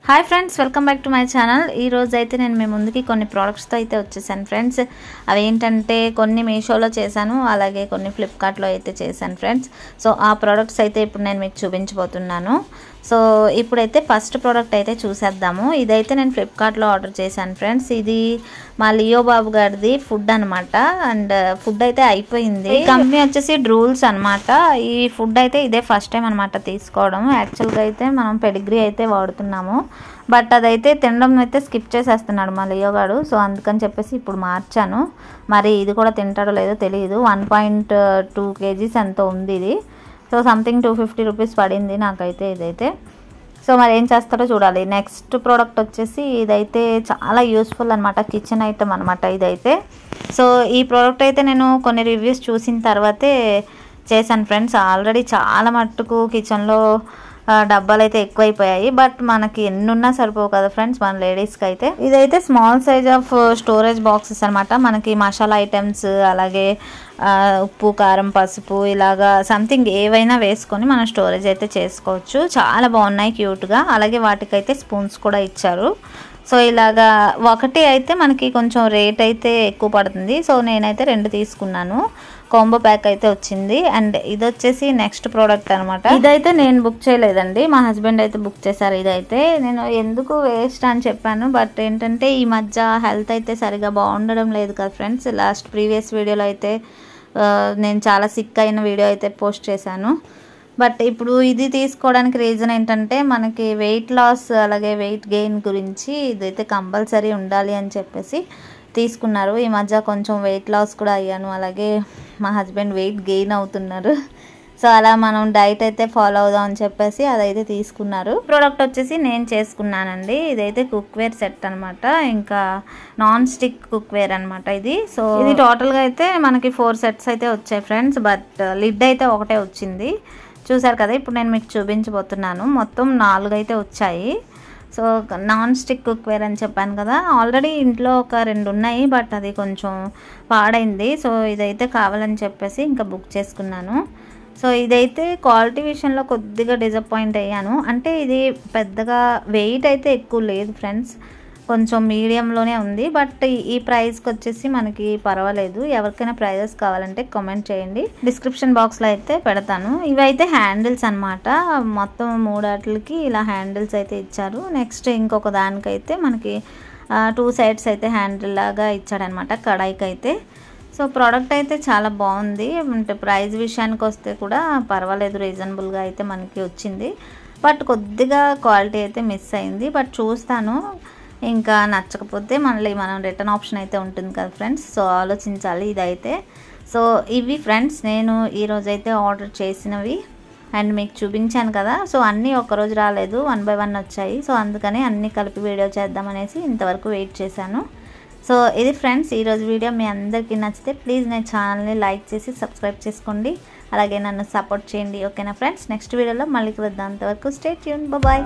Hi friends, welcome back to my channel. ఈ రోజు అయితే నేను మీ ముందుకి కొన్ని ప్రోడక్ట్స్తో అయితే వచ్చేసాను ఫ్రెండ్స్. అవి ఏంటంటే కొన్ని మీషోలో చేశాను, అలాగే కొన్ని ఫ్లిప్కార్ట్లో అయితే చేశాను ఫ్రెండ్స్. సో ఆ ప్రోడక్ట్స్ అయితే ఇప్పుడు నేను మీకు చూపించబోతున్నాను. సో ఇప్పుడైతే ఫస్ట్ ప్రోడక్ట్ అయితే చూసేద్దాము. ఇదైతే నేను ఫ్లిప్కార్ట్లో ఆర్డర్ చేశాను ఫ్రెండ్స్. ఇది మా లియో బాబు గారిది ఫుడ్ అనమాట. అండ్ ఫుడ్ అయితే అయిపోయింది. ఈ కంపెనీ వచ్చేసి డ్రూల్స్ అనమాట. ఈ ఫుడ్ అయితే ఇదే ఫస్ట్ టైం అనమాట తీసుకోవడం. యాక్చువల్గా అయితే మనం పెడిగ్రీ అయితే వాడుతున్నాము, బట్ అదైతే తినడం అయితే స్కిప్ చేసేస్తున్నాడు మా లియో గారు. సో అందుకని చెప్పేసి ఇప్పుడు మార్చాను. మరి ఇది కూడా తింటాడో లేదో తెలియదు. 1.2 kgs ఎంతో ఉంది ఇది. సో సంథింగ్ 250 రూపీస్ పడింది నాకైతే ఇదైతే. సో మరి ఏం చేస్తారో చూడాలి. నెక్స్ట్ ప్రోడక్ట్ వచ్చేసి ఇదైతే చాలా యూస్ఫుల్ అనమాట, కిచెన్ ఐటమ్ అనమాట ఇదైతే. సో ఈ ప్రోడక్ట్ అయితే నేను కొన్ని రివ్యూస్ చూసిన తర్వాతే చేశాను ఫ్రెండ్స్. ఆల్రెడీ చాలా మట్టుకు కిచెన్లో డబ్బాలు అయితే ఎక్కువైపోయాయి, బట్ మనకి ఎన్నున్నా సరిపోవు కదా ఫ్రెండ్స్ మన లేడీస్కి అయితే. ఇదైతే small size of storage boxes అనమాట. మనకి మసాలా ఐటమ్స్, అలాగే ఉప్పు, కారం, పసుపు ఇలాగా సంథింగ్ ఏవైనా వేసుకొని మనం స్టోరేజ్ అయితే చేసుకోవచ్చు. చాలా బాగున్నాయి క్యూట్గా. అలాగే వాటికైతే స్పూన్స్ కూడా ఇచ్చారు. సో ఇలాగా ఒకటి అయితే మనకి కొంచెం రేట్ అయితే ఎక్కువ పడుతుంది. సో నేనైతే 2 తీసుకున్నాను. కాంబో ప్యాక్ అయితే వచ్చింది. అండ్ ఇది వచ్చేసి నెక్స్ట్ ప్రోడక్ట్ అనమాట. ఇదైతే నేను బుక్ చేయలేదండి, మా హస్బెండ్ అయితే బుక్ చేశారు. ఇదైతే నేను ఎందుకు వేస్ట్ అని చెప్పాను, బట్ ఏంటంటే ఈ మధ్య హెల్త్ అయితే సరిగా బాగుండడం లేదు కదా ఫ్రెండ్స్. ప్రీవియస్ వీడియోలో అయితే నేను చాలా సిక్ అయిన వీడియో అయితే పోస్ట్ చేశాను. బట్ ఇప్పుడు ఇది తీసుకోవడానికి రీజన్ ఏంటంటే మనకి వెయిట్ లాస్ అలాగే వెయిట్ గెయిన్ గురించి ఇదైతే కంపల్సరీ ఉండాలి అని చెప్పేసి తీసుకున్నారు. ఈ మధ్య కొంచెం వెయిట్ లాస్ కూడా అయ్యాను, అలాగే మా హస్బెండ్ వెయిట్ గెయిన్ అవుతున్నారు. సో అలా మనం డైట్ అయితే ఫాలో అవుదాం అని చెప్పేసి అదైతే తీసుకున్నారు. ప్రోడక్ట్ వచ్చేసి నేను చేసుకున్నానండి. ఇదైతే కుక్వేర్ సెట్ అనమాట, ఇంకా నాన్ స్టిక్ కుక్వేర్ అనమాట ఇది. సో ఇది టోటల్గా అయితే మనకి 4 సెట్స్ అయితే వచ్చాయి ఫ్రెండ్స్, బట్ లిడ్ అయితే ఒకటే వచ్చింది. చూసారు కదా, ఇప్పుడు నేను మీకు చూపించబోతున్నాను. మొత్తం 4 అయితే వచ్చాయి. సో నాన్ స్టిక్ కుక్వేర్ అని చెప్పాను కదా, ఆల్రెడీ ఇంట్లో ఒక 2 ఉన్నాయి, బట్ అది కొంచెం పాడైంది. సో ఇదైతే కావాలని చెప్పేసి ఇంకా బుక్ చేసుకున్నాను. సో ఇదైతే క్వాలిటీ విషయంలో కొద్దిగా డిసప్పాయింట్ అయ్యాను. అంటే ఇది పెద్దగా వెయిట్ అయితే ఎక్కువ లేదు ఫ్రెండ్స్, కొంచెం మీడియంలోనే ఉంది. బట్ ఈ ప్రైస్కి వచ్చేసి మనకి పర్వాలేదు. ఎవరికైనా ప్రైజెస్ కావాలంటే కామెంట్ చేయండి, డిస్క్రిప్షన్ బాక్స్లో అయితే పెడతాను. ఇవైతే హ్యాండిల్స్ అనమాట. మొత్తం 3 వాటికి ఇలా హ్యాండిల్స్ అయితే ఇచ్చారు. నెక్స్ట్ ఇంకొక దానికైతే మనకి 2 సైడ్స్ అయితే హ్యాండిల్ లాగా ఇచ్చాడనమాట కడాయికి అయితే. సో ప్రోడక్ట్ అయితే చాలా బాగుంది. అంటే ప్రైస్ విషయానికి వస్తే కూడా పర్వాలేదు, రీజనబుల్గా అయితే మనకి వచ్చింది. బట్ కొద్దిగా క్వాలిటీ అయితే మిస్ అయింది. బట్ చూస్తాను, ఇంకా నచ్చకపోతే మళ్ళీ మనం రిటర్న్ ఆప్షన్ అయితే ఉంటుంది కదా ఫ్రెండ్స్. సో ఆలోచించాలి ఇదైతే. సో ఇవి ఫ్రెండ్స్ నేను ఈరోజైతే ఆర్డర్ చేసినవి అండ్ మీకు చూపించాను కదా. సో అన్నీ ఒక్కరోజు రాలేదు, 1 by 1 వచ్చాయి. సో అందుకని అన్నీ కలిపి వీడియో చేద్దామనేసి ఇంతవరకు వెయిట్ చేశాను. సో ఇది ఫ్రెండ్స్ ఈరోజు వీడియో. మీ అందరికీ నచ్చితే ప్లీజ్ నా ఛానల్ని లైక్ చేసి సబ్స్క్రైబ్ చేసుకోండి, అలాగే నన్ను సపోర్ట్ చేయండి. ఓకేనా ఫ్రెండ్స్, నెక్స్ట్ వీడియోలో మళ్ళీ కలుద్దాం. అంతవరకు స్టే ట్యూన్, బాయ్.